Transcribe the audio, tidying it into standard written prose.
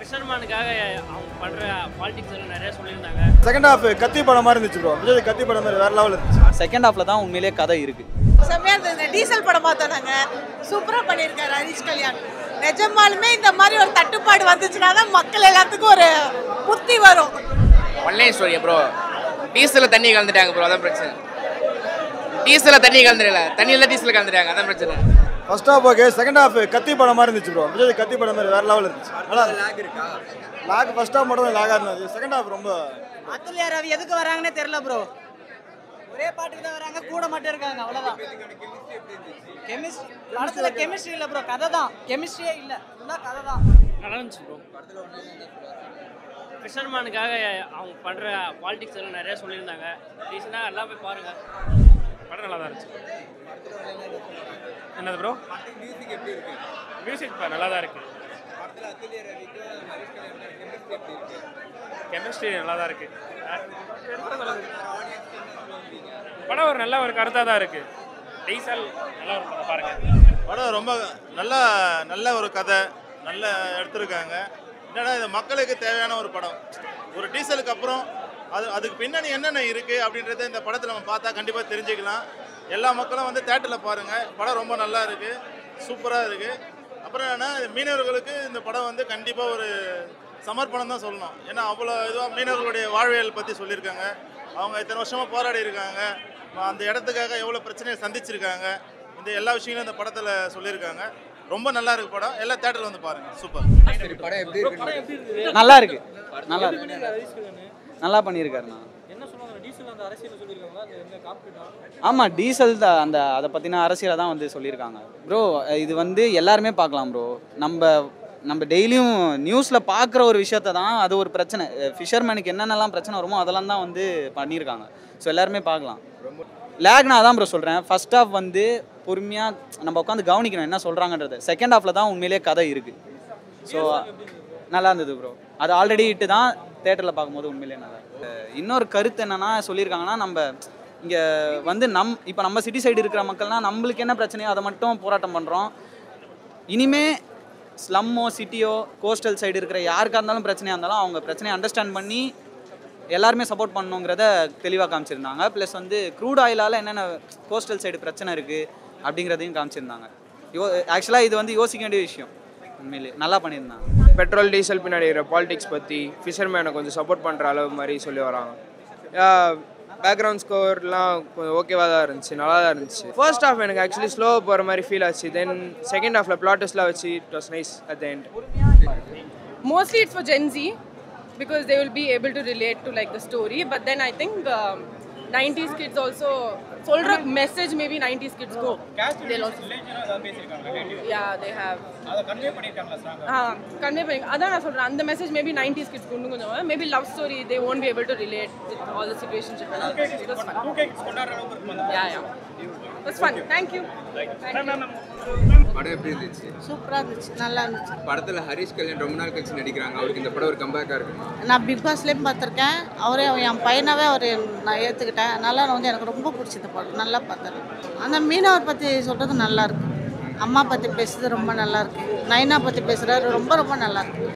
ஃபிஷர்மேனுக்காக அவங்க பண்ணுற பாலிடிக்ஸ் எல்லாம் நிறைய சொல்லியிருந்தாங்க. செகண்ட் ஹாஃப் கத்தி படம் மாதிரி இருந்துச்சு ப்ரோ. விஜய் கத்தி படம் மாதிரி வேற லெவல் இருந்துச்சு. செகண்ட் ஹாஃப்ல தான் உண்மையிலேயே கதை இருக்கு. செம்மையா இருந்தது. டீசல் படம் பார்த்தோம் நாங்க. சூப்பரா பண்ணியிருக்காரு ஹரிஷ் கல்யாண். நிஜமாலுமே இந்த மாதிரி ஒரு தட்டுப்பாடு வந்துச்சுன்னா தான் மக்கள் எல்லாத்துக்கும் ஒரு புத்தி வரும். One line story bro. டீசல்ல தண்ணி கலந்துட்டாங்க ப்ரோ, அதான் பிரச்சனை. டீசல்ல தண்ணி கலந்துடல, தண்ணியில டீசல் கலந்துட்டாங்க, அதான் பிரச்சனை. First half okay, second half கத்தி படம் மாதிரி இருந்துச்சு ப்ரோ. விஜய் கத்தி படம் மாதிரி வேற லெவல் இருந்துச்சு. நல்லா லாக் இருக்கா? லாக் ஃபர்ஸ்ட் ஹாஃப் மட்டும் லாகா இருந்துச்சு. செகண்ட் ஹாஃப் ரொம்ப அதுல ரவி எதுக்கு வராங்கன்னே தெரியல ப்ரோ. ஒரே பாட்டுக்கு தான் வராங்க, கூட மட்டும் இருக்காங்க, அவ்வளவுதான். கெமிஸ்ட்ரி படத்துல கெமிஸ்ட்ரி இல்ல ப்ரோ, கதை தான். கெமிஸ்ட்ரியே இல்ல, ஃபுல்லா கதை தான். நல்லா இருந்துச்சு ப்ரோ. ஃபிஷர்மேனுக்காக அவங்க பண்ணுற பாலிடிக்ஸ் எல்லாம் நிறைய சொல்லியிருந்தாங்க. ரீசனாக எல்லாம் போய் பாருங்கள். படம் நல்லா தான் இருந்துச்சு. என்னது ப்ரோ? மியூசிக் நல்லா தான் இருக்குது. கெமிஸ்ட்ரி நல்லா தான் இருக்குது. படம் ஒரு நல்ல ஒரு கருத்தாக தான் இருக்குது. டீசல் நல்லா ஒரு படம் பாருங்கள். படம் ரொம்ப நல்ல ஒரு கதை நல்லா எடுத்திருக்காங்க. என்னன்னா இது மக்களுக்கு தேவையான ஒரு படம். ஒரு டீசலுக்கு அப்புறம் அதுக்கு பின்னணி என்னென்ன இருக்குது அப்படின்றத இந்த படத்தில் நம்ம பார்த்தா கண்டிப்பாக தெரிஞ்சுக்கலாம். எல்லா மக்களும் வந்து தேட்டரில் பாருங்கள். படம் ரொம்ப நல்லா இருக்குது, சூப்பராக இருக்குது. அப்புறம் என்னென்னா மீனவர்களுக்கு இந்த படம் வந்து கண்டிப்பாக ஒரு சமர்ப்பணம் தான் சொல்லணும். ஏன்னா அவ்வளோ இதுவாக மீனவர்களுடைய வாழ்வியல் பற்றி சொல்லியிருக்காங்க. அவங்க இத்தனை வருஷமாக போராடி இருக்காங்க, அந்த இடத்துக்காக எவ்வளோ பிரச்சனையை சந்திச்சிருக்காங்க, இந்த எல்லா விஷயங்களும் இந்த படத்தில் சொல்லியிருக்காங்க. ரொம்ப நல்லா இருக்கு படம். எல்லாம் தேட்டரில் வந்து பாருங்க. சூப்பர். நல்லா இருக்கு, நல்லா நல்லா பண்ணியிருக்காருண்ணா. ஆமாம், டீசல் அந்த அதை பற்றின அரசியலை தான் வந்து சொல்லியிருக்காங்க ப்ரோ. இது வந்து எல்லாருமே பார்க்கலாம் ப்ரோ. நம்ம டெய்லியும் நியூஸில் பார்க்குற ஒரு விஷயத்த தான் அது ஒரு பிரச்சனை. ஃபிஷர்மேனுக்கு என்னென்னலாம் பிரச்சனை வருமோ அதெல்லாம் தான் வந்து பண்ணியிருக்காங்க. ஸோ எல்லாருமே பார்க்கலாம். லேக்னா தான் ப்ரோ சொல்கிறேன். ஃபர்ஸ்ட் ஹாஃப் வந்து பொறுமையாக நம்ம உட்காந்து கவனிக்கணும் என்ன சொல்கிறாங்கன்றது. செகண்ட் ஹாஃபில் தான் உண்மையிலேயே கதை இருக்குது. ஸோ நல்லா இருந்தது ப்ரோ. அது ஆல்ரெடி இட்டு தான் தேட்டரில் பார்க்கும்போது உண்மையிலேயே நல்லா. இன்னொரு கருத்து என்னென்னா சொல்லியிருக்காங்கன்னா, நம்ம இங்கே வந்து இப்போ நம்ம சிட்டி சைடு இருக்கிற மக்கள்னால் நம்மளுக்கு என்ன பிரச்சனையோ அதை மட்டும் போராட்டம் பண்ணுறோம். இனிமே ஸ்லம்மோ சிட்டியோ கோஸ்டல் சைடு இருக்கிற யாருக்காக இருந்தாலும் பிரச்சனையாக இருந்தாலும் அவங்க பிரச்சனையை அண்டர்ஸ்டாண்ட் பண்ணி எல்லாருமே சப்போர்ட் பண்ணணுங்கிறத தெளிவாக காமிச்சிருந்தாங்க. ப்ளஸ் வந்து க்ரூட் ஆயிலால் என்னென்ன கோஸ்டல் சைடு பிரச்சனை இருக்குது அப்படிங்கிறதையும் காமிச்சிருந்தாங்க. ஆக்சுவலாக இது வந்து யோசிக்க வேண்டிய விஷயம். உண்மையிலே நல்லா பண்ணியிருந்தாங்க. பெட்ரோல் டீசல் பின்னாடி இருக்கிற பாலிடிக்ஸ் பற்றி ஃபிஷர்மேனை கொஞ்சம் சப்போர்ட் பண்ணுற அளவு மாதிரி சொல்லி வராங்க. பேக்ரவுண்ட் ஸ்கோர்லாம் கொஞ்சம் ஓகேவாக தான் இருந்துச்சு, நல்லா தான் இருந்துச்சு. ஃபர்ஸ்ட் ஹாஃப் எனக்கு ஆக்சுவலி ஸ்லோவாக போகிற மாதிரி ஃபீல் ஆச்சு. தென் செகண்ட் ஹாஃபில் பிளாட்டஸ்லாம் வச்சு it was nice at the end. Mostly it's for Gen Z because they will be able to relate to like the story. But then I think 90s kids also solra message maybe 90s kids go. They'll also yeah they have convey பண்ணி அதான் நான் சொல்றேன். அந்த message maybe 90s kids கொண்டு கொஞ்சம் maybe love story they won't be able to relate with all the situations. It was fun. Yeah. It was fun. Thank you. படம் எப்படி இருந்துச்சு? சூப்பரா இருந்துச்சு, நல்லா இருந்துச்சு. படத்தில் ஹரிஷ் கல்யாண் ரொம்ப நாள் கழிச்சு நடிக்கிறாங்க. அவருக்கு இந்த படம் ஒரு கம்பேக்காக இருக்கு. நான் பிக் பாஸ்லேயும் பார்த்துருக்கேன். என் பையனாவே நான் ஏற்றுக்கிட்டேன். நல்லா வந்து எனக்கு ரொம்ப பிடிச்சது படம். நல்லா பார்த்தேன். அந்த மீனவர் பற்றி சொல்கிறது நல்லா இருக்கு. அம்மா பற்றி பேசுறது ரொம்ப நல்லா இருக்கு. நைனா பற்றி பேசுகிறது ரொம்ப ரொம்ப நல்லா இருக்கு.